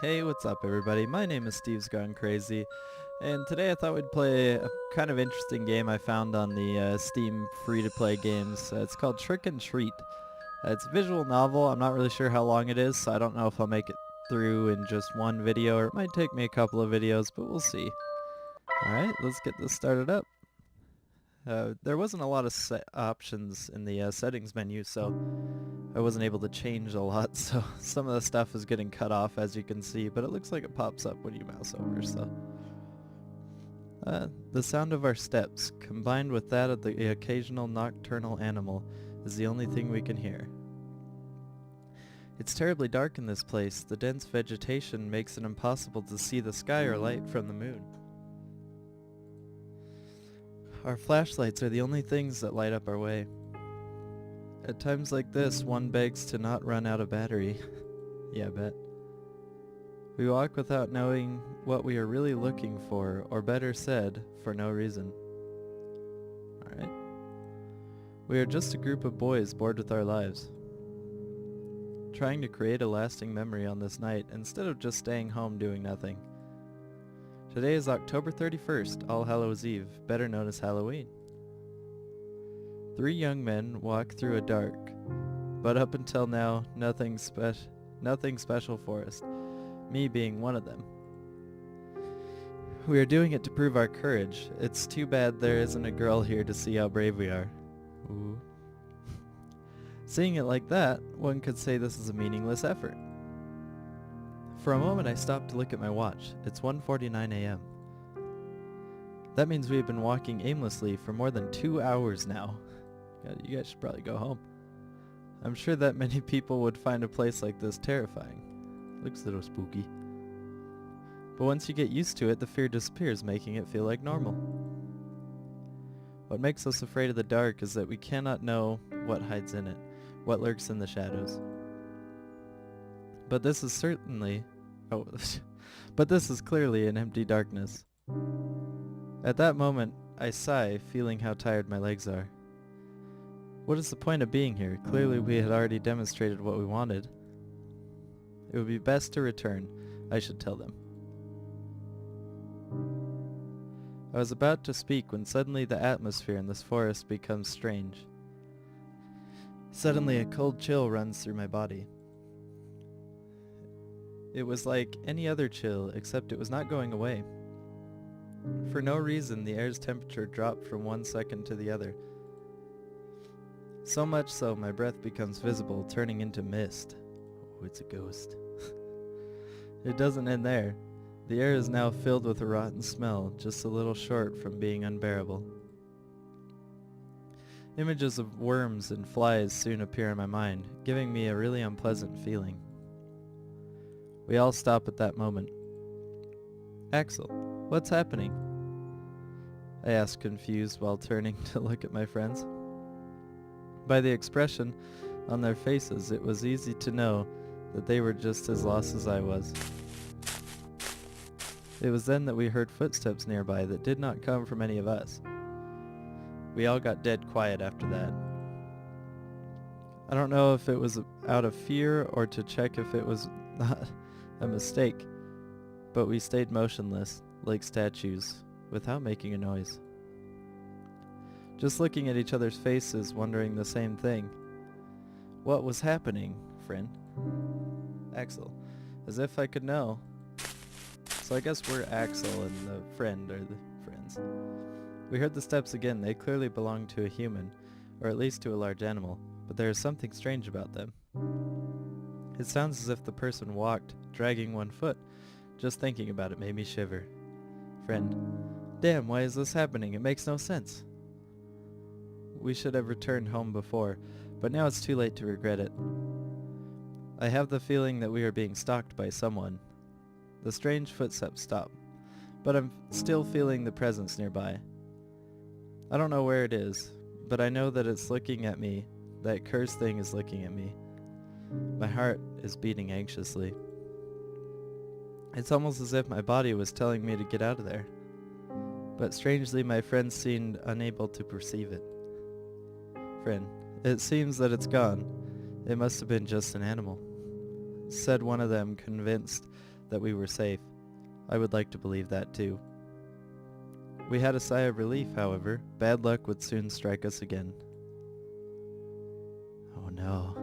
Hey, what's up everybody? My name is Steve's Gone Crazy, and today I thought we'd play a kind of interesting game I found on the Steam free-to-play games. It's called Trick and Treat. It's a visual novel. I'm not really sure how long it is, so I don't know if I'll make it through in just one video, or it might take me a couple of videos, but we'll see. Alright, let's get this started up. There wasn't a lot of options in the settings menu, so I wasn't able to change a lot, so some of the stuff is getting cut off, as you can see, but it looks like it pops up when you mouse over, so. The sound of our steps, combined with that of the occasional nocturnal animal, is the only thing we can hear. It's terribly dark in this place. The dense vegetation makes it impossible to see the sky or light from the moon. Our flashlights are the only things that light up our way. At times like this, one begs to not run out of battery. Yeah, I bet. We walk without knowing what we are really looking for, or better said, for no reason. Alright. We are just a group of boys bored with our lives, trying to create a lasting memory on this night instead of just staying home doing nothing. Today is October 31st, All Hallows Eve, better known as Halloween. 3 young men walk through a dark, but up until now, nothing special forest, me being one of them. We are doing it to prove our courage. It's too bad there isn't a girl here to see how brave we are. Ooh. Seeing it like that, one could say this is a meaningless effort. For a moment I stopped to look at my watch. It's 1:49 a.m. That means we have been walking aimlessly for more than 2 hours now. God, you guys should probably go home. I'm sure that many people would find a place like this terrifying. Looks a little spooky. But once you get used to it, the fear disappears, making it feel like normal. What makes us afraid of the dark is that we cannot know what hides in it, what lurks in the shadows. But this is clearly an empty darkness. At that moment, I sigh, feeling how tired my legs are. What is the point of being here? Clearly we had already demonstrated what we wanted. It would be best to return, I should tell them. I was about to speak when suddenly the atmosphere in this forest becomes strange. Suddenly a cold chill runs through my body. It was like any other chill, except it was not going away. For no reason, the air's temperature dropped from one second to the other. So much so, my breath becomes visible, turning into mist. Oh, it's a ghost. It doesn't end there. The air is now filled with a rotten smell, just a little short from being unbearable. Images of worms and flies soon appear in my mind, giving me a really unpleasant feeling. We all stop at that moment. Axel, what's happening? I asked, confused, while turning to look at my friends. By the expression on their faces, it was easy to know that they were just as lost as I was. It was then that we heard footsteps nearby that did not come from any of us. We all got dead quiet after that. I don't know if it was out of fear or to check if it was not a mistake, but we stayed motionless, like statues, without making a noise. Just looking at each other's faces, wondering the same thing. What was happening, friend? Axel, as if I could know. So I guess we're Axel and the friend are the friends. We heard the steps again. They clearly belonged to a human, or at least to a large animal, but there is something strange about them. It sounds as if the person walked, dragging one foot. Just thinking about it made me shiver. Friend, damn, why is this happening? It makes no sense. We should have returned home before, but now it's too late to regret it. I have the feeling that we are being stalked by someone. The strange footsteps stop, but I'm still feeling the presence nearby. I don't know where it is, but I know that it's looking at me. That cursed thing is looking at me. My heart is beating anxiously. It's almost as if my body was telling me to get out of there. But strangely, my friends seemed unable to perceive it. Friend, it seems that it's gone. It must have been just an animal. said one of them, convinced that we were safe. I would like to believe that too. We had a sigh of relief, however. Bad luck would soon strike us again. Oh no.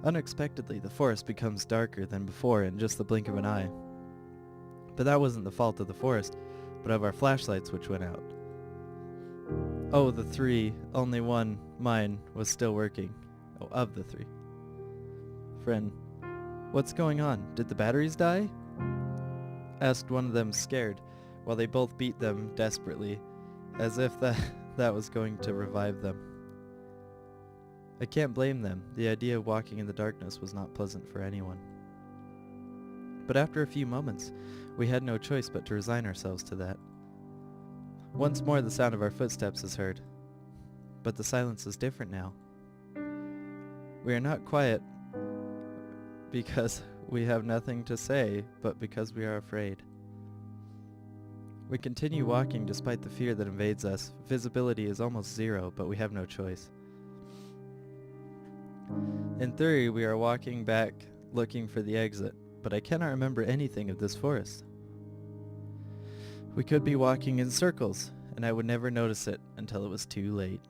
Unexpectedly, the forest becomes darker than before in just the blink of an eye. But that wasn't the fault of the forest, but of our flashlights which went out. Oh, the three, only one, mine, was still working. Oh, of the three. Friend, what's going on? Did the batteries die? Asked one of them, scared, while they both beat them desperately, as if that was going to revive them. I can't blame them. The idea of walking in the darkness was not pleasant for anyone. But after a few moments, we had no choice but to resign ourselves to that. Once more the sound of our footsteps is heard, but the silence is different now. We are not quiet because we have nothing to say, but because we are afraid. We continue walking despite the fear that invades us. Visibility is almost zero, but we have no choice. In theory, we are walking back, looking for the exit, but I cannot remember anything of this forest. We could be walking in circles, and I would never notice it until it was too late.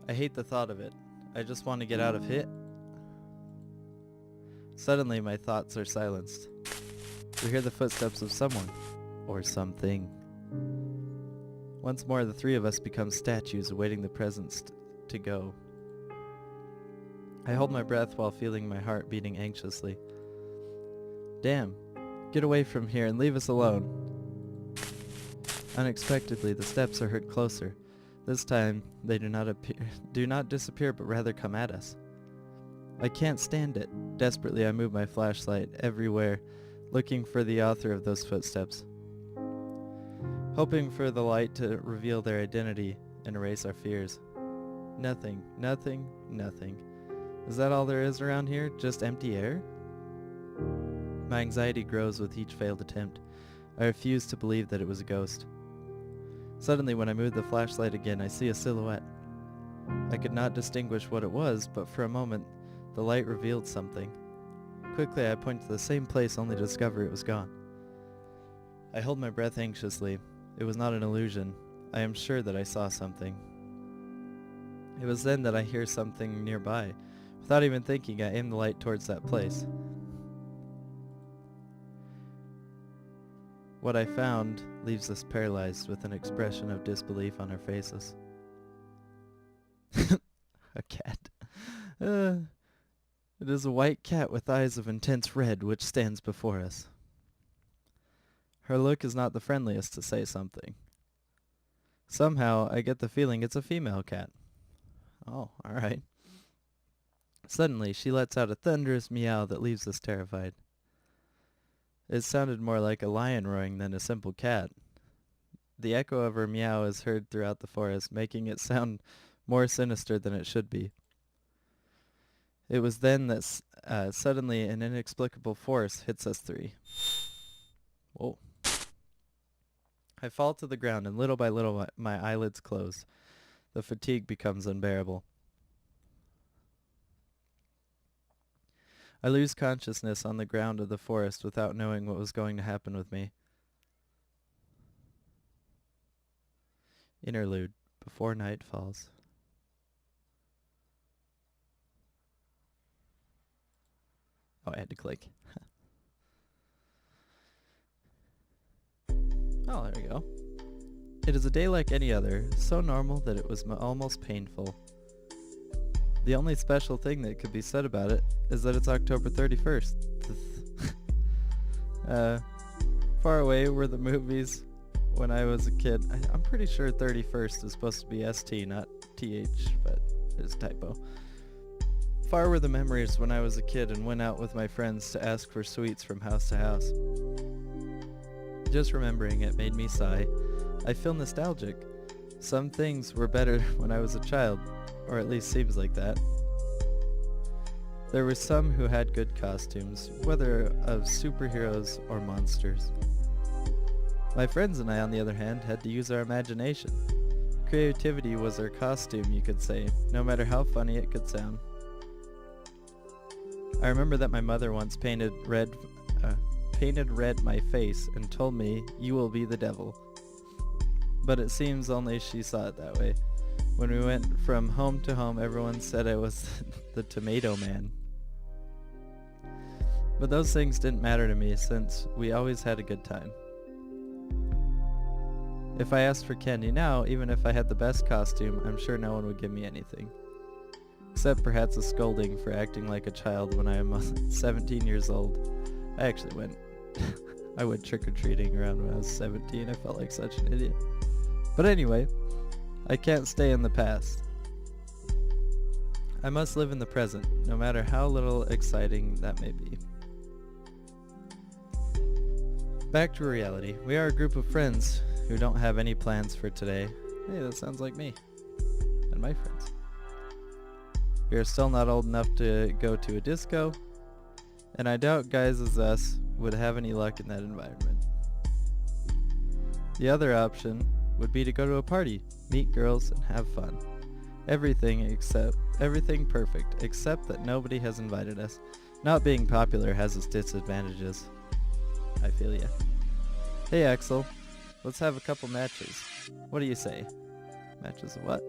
I hate the thought of it. I just want to get out of it. Suddenly, my thoughts are silenced. We hear the footsteps of someone, or something. Once more, the three of us become statues awaiting the presence to go. I hold my breath while feeling my heart beating anxiously. Damn, get away from here and leave us alone. Unexpectedly, the steps are heard closer. This time, they do not disappear, but rather come at us. I can't stand it. Desperately, I move my flashlight everywhere, looking for the author of those footsteps, hoping for the light to reveal their identity and erase our fears. Nothing, nothing, nothing. Is that all there is around here? Just empty air? My anxiety grows with each failed attempt. I refuse to believe that it was a ghost. Suddenly, when I move the flashlight again, I see a silhouette. I could not distinguish what it was, but for a moment, the light revealed something. Quickly, I point to the same place only to discover it was gone. I hold my breath anxiously. It was not an illusion. I am sure that I saw something. It was then that I hear something nearby. Without even thinking, I aim the light towards that place. What I found leaves us paralyzed with an expression of disbelief on our faces. A cat. It is a white cat with eyes of intense red which stands before us. Her look is not the friendliest, to say something. Somehow, I get the feeling it's a female cat. Oh, alright. Suddenly, she lets out a thunderous meow that leaves us terrified. It sounded more like a lion roaring than a simple cat. The echo of her meow is heard throughout the forest, making it sound more sinister than it should be. It was then that suddenly an inexplicable force hits us three. Whoa. I fall to the ground, and little by little my eyelids close. The fatigue becomes unbearable. I lose consciousness on the ground of the forest without knowing what was going to happen with me. Interlude, before night falls. Oh, I had to click. Oh, there we go. It is a day like any other, so normal that it was almost painful. The only special thing that could be said about it is that it's October 31st. Far away were the movies when I was a kid. I'm pretty sure 31st is supposed to be ST, not TH, but it's a typo. Far were the memories when I was a kid and went out with my friends to ask for sweets from house to house. Just remembering it made me sigh. I feel nostalgic. Some things were better when I was a child, or at least seems like that. There were some who had good costumes, whether of superheroes or monsters. My friends and I, on the other hand, had to use our imagination. Creativity was our costume, you could say, no matter how funny it could sound. I remember that my mother once painted red my face and told me, "You will be the devil." But it seems only she saw it that way. When we went from home to home, everyone said I was the tomato man. But those things didn't matter to me since we always had a good time. If I asked for candy now, even if I had the best costume, I'm sure no one would give me anything. Except perhaps a scolding for acting like a child when I was 17 years old. I actually went trick-or-treating around when I was 17. I felt like such an idiot. But anyway, I can't stay in the past. I must live in the present, no matter how little exciting that may be. Back to reality. We are a group of friends who don't have any plans for today. Hey, that sounds like me and my friends. We are still not old enough to go to a disco, and I doubt guys as us would have any luck in that environment. The other option would be to go to a party, meet girls, and have fun. Everything perfect, except that nobody has invited us. Not being popular has its disadvantages. I feel ya. Hey Axel, let's have a couple matches. What do you say? Matches of what?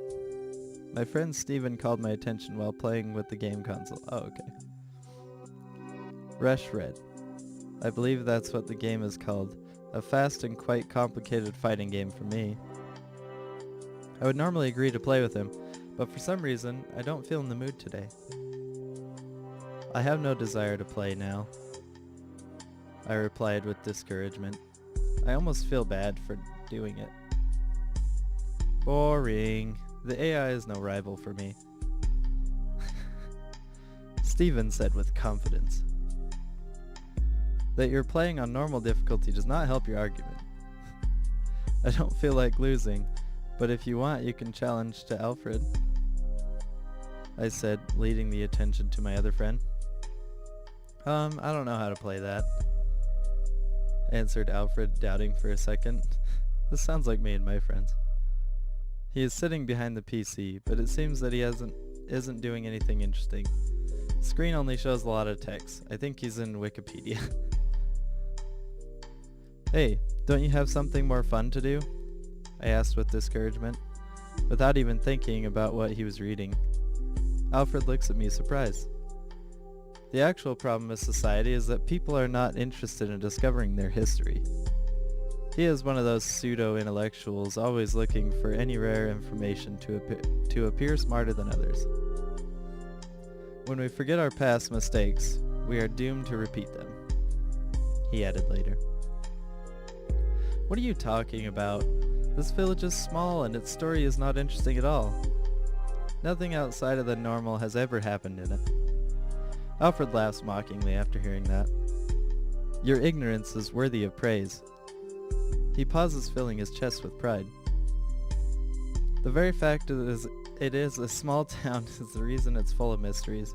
My friend Steven called my attention while playing with the game console. Oh, okay. Rush Red. I believe that's what the game is called. A fast and quite complicated fighting game for me. I would normally agree to play with him, but for some reason, I don't feel in the mood today. I have no desire to play now, I replied with discouragement. I almost feel bad for doing it. Boring. The AI is no rival for me. Steven said with confidence. That you're playing on normal difficulty does not help your argument. I don't feel like losing, but if you want, you can challenge to Alfred, I said, leading the attention to my other friend. I don't know how to play that, answered Alfred, doubting for a second. This sounds like me and my friends. He is sitting behind the PC, but it seems that he isn't doing anything interesting. The screen only shows a lot of text. I think he's in Wikipedia. Hey, don't you have something more fun to do? I asked with discouragement, without even thinking about what he was reading. Alfred looks at me surprised. The actual problem with society is that people are not interested in discovering their history. He is one of those pseudo-intellectuals always looking for any rare information to appear smarter than others. When we forget our past mistakes, we are doomed to repeat them, he added later. What are you talking about? This village is small and its story is not interesting at all. Nothing outside of the normal has ever happened in it. Alfred laughs mockingly after hearing that. Your ignorance is worthy of praise. He pauses, filling his chest with pride. The very fact it is a small town is the reason it's full of mysteries.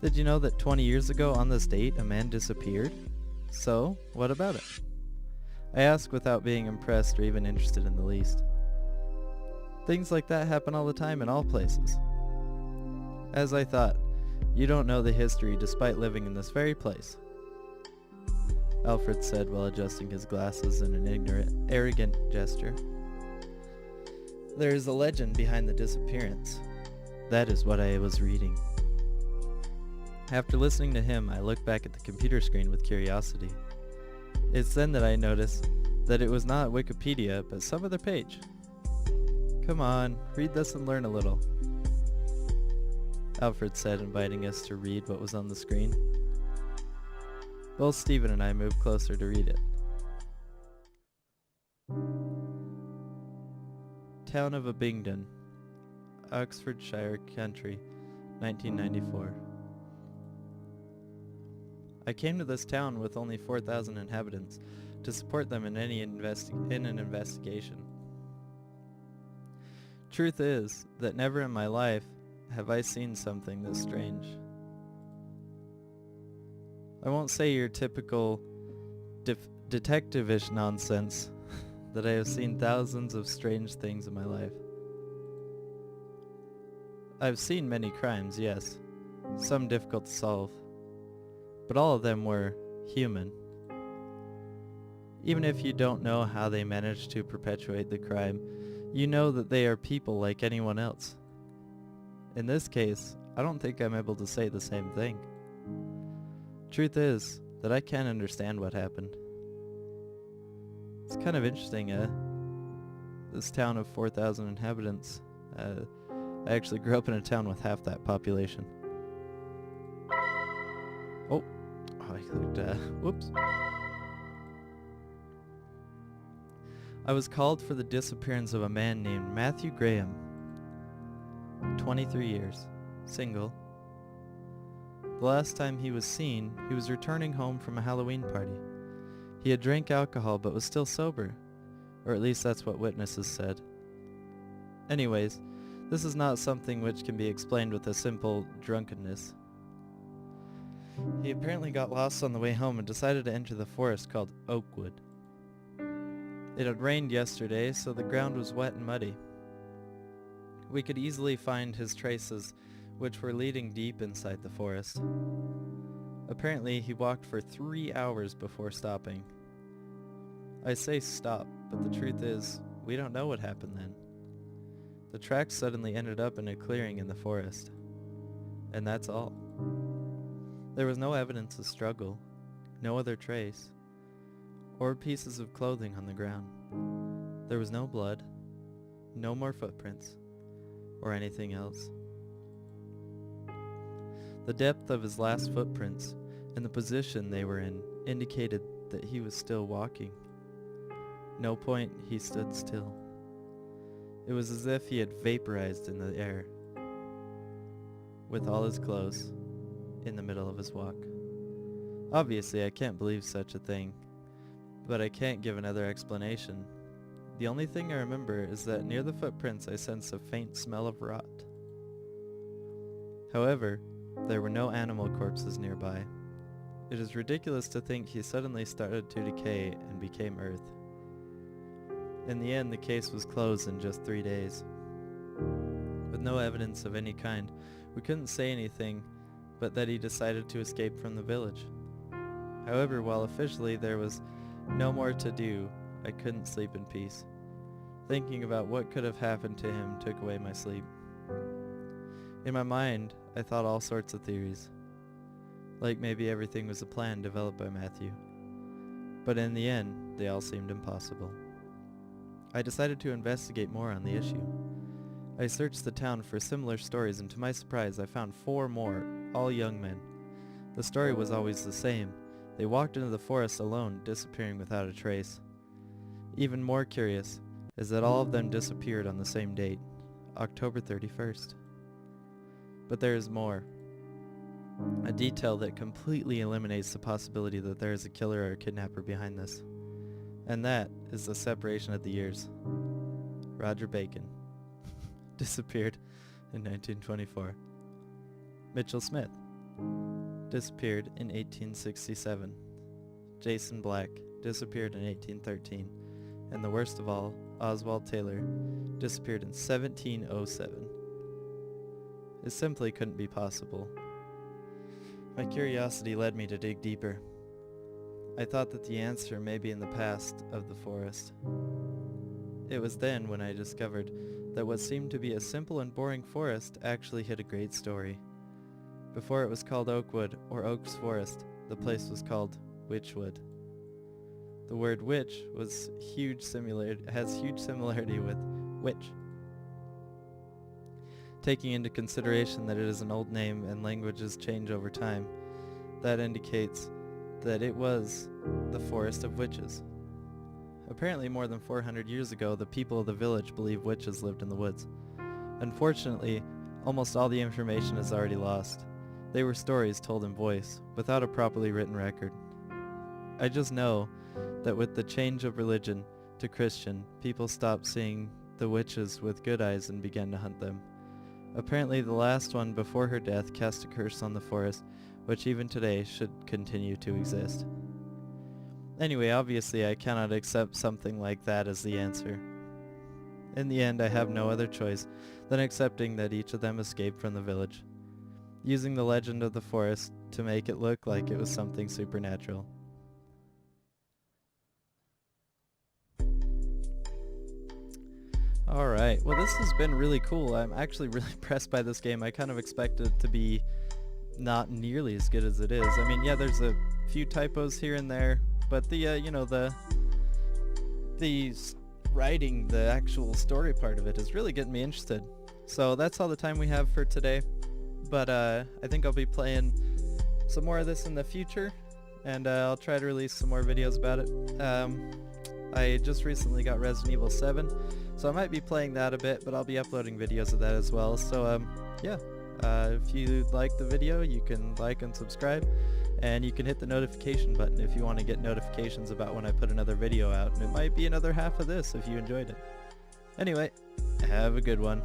Did you know that 20 years ago on this date a man disappeared? So, what about it? I ask without being impressed or even interested in the least. Things like that happen all the time in all places. As I thought, you don't know the history despite living in this very place, Alfred said while adjusting his glasses in an arrogant gesture. There is a legend behind the disappearance. That is what I was reading. After listening to him, I looked back at the computer screen with curiosity. It's then that I noticed that it was not Wikipedia, but some other page. Come on, read this and learn a little, Alfred said, inviting us to read what was on the screen. Both Stephen and I moved closer to read it. Town of Abingdon, Oxfordshire Country, 1994. I came to this town with only 4,000 inhabitants to support them in an investigation. Truth is that never in my life have I seen something this strange. I won't say your typical detective-ish nonsense that I have seen thousands of strange things in my life. I've seen many crimes, yes, some difficult to solve, but all of them were human. Even if you don't know how they managed to perpetuate the crime, you know that they are people like anyone else. In this case, I don't think I'm able to say the same thing. Truth is that I can't understand what happened. It's kind of interesting, this town of 4,000 inhabitants. I actually grew up in a town with half that population. I clicked, whoops. I was called for the disappearance of a man named Matthew Graham. 23 years. Single. The last time he was seen, he was returning home from a Halloween party. He had drank alcohol but was still sober. Or at least that's what witnesses said. Anyways, this is not something which can be explained with a simple drunkenness. He apparently got lost on the way home and decided to enter the forest called Oakwood. It had rained yesterday, so the ground was wet and muddy. We could easily find his traces, which were leading deep inside the forest. Apparently, he walked for 3 hours before stopping. I say stop, but the truth is, we don't know what happened then. The tracks suddenly ended up in a clearing in the forest. And that's all. There was no evidence of struggle, no other trace, or pieces of clothing on the ground. There was no blood, no more footprints, or anything else. The depth of his last footprints and the position they were in indicated that he was still walking. No point he stood still. It was as if he had vaporized in the air, with all his clothes in the middle of his walk. Obviously, I can't believe such a thing, but I can't give another explanation. The only thing I remember is that near the footprints I sensed a faint smell of rot. However, there were no animal corpses nearby. It is ridiculous to think he suddenly started to decay and became earth. In the end, the case was closed in just 3 days. With no evidence of any kind, we couldn't say anything but that he decided to escape from the village. However, while officially there was no more to do, I couldn't sleep in peace. Thinking about what could have happened to him took away my sleep. In my mind, I thought all sorts of theories. Like maybe everything was a plan developed by Matthew. But in the end, they all seemed impossible. I decided to investigate more on the issue. I searched the town for similar stories, and to my surprise I found 4 more, all young men. The story was always the same. They walked into the forest alone, disappearing without a trace. Even more curious is that all of them disappeared on the same date, October 31st. But there is more. A detail that completely eliminates the possibility that there is a killer or a kidnapper behind this. And that is the separation of the years. Roger Bacon disappeared in 1924. Mitchell Smith disappeared in 1867. Jason Black disappeared in 1813. And the worst of all, Oswald Taylor disappeared in 1707. It simply couldn't be possible. My curiosity led me to dig deeper. I thought that the answer may be in the past of the forest. It was then when I discovered that what seemed to be a simple and boring forest actually had a great story. Before it was called Oakwood or Oaks Forest, the place was called Witchwood. The word witch has huge similarity with witch. Taking into consideration that it is an old name and languages change over time, that indicates that it was the forest of witches. Apparently more than 400 years ago, the people of the village believed witches lived in the woods. Unfortunately, almost all the information is already lost. They were stories told in voice, without a properly written record. I just know that with the change of religion to Christian, people stopped seeing the witches with good eyes and began to hunt them. Apparently the last one before her death cast a curse on the forest, which even today should continue to exist. Anyway, obviously I cannot accept something like that as the answer. In the end, I have no other choice than accepting that each of them escaped from the village. Using the legend of the forest to make it look like it was something supernatural. Alright, well this has been really cool. I'm actually really impressed by this game. I kind of expected it to be not nearly as good as it is. I mean, yeah, there's a few typos here and there, but the, you know, the writing, the actual story part of it is really getting me interested. So that's all the time we have for today, but I think I'll be playing some more of this in the future, and I'll try to release some more videos about it. I just recently got Resident Evil 7, so I might be playing that a bit, but I'll be uploading videos of that as well. So yeah, if you like the video, you can like and subscribe, and you can hit the notification button if you want to get notifications about when I put another video out, and it might be another half of this if you enjoyed it. Anyway, have a good one.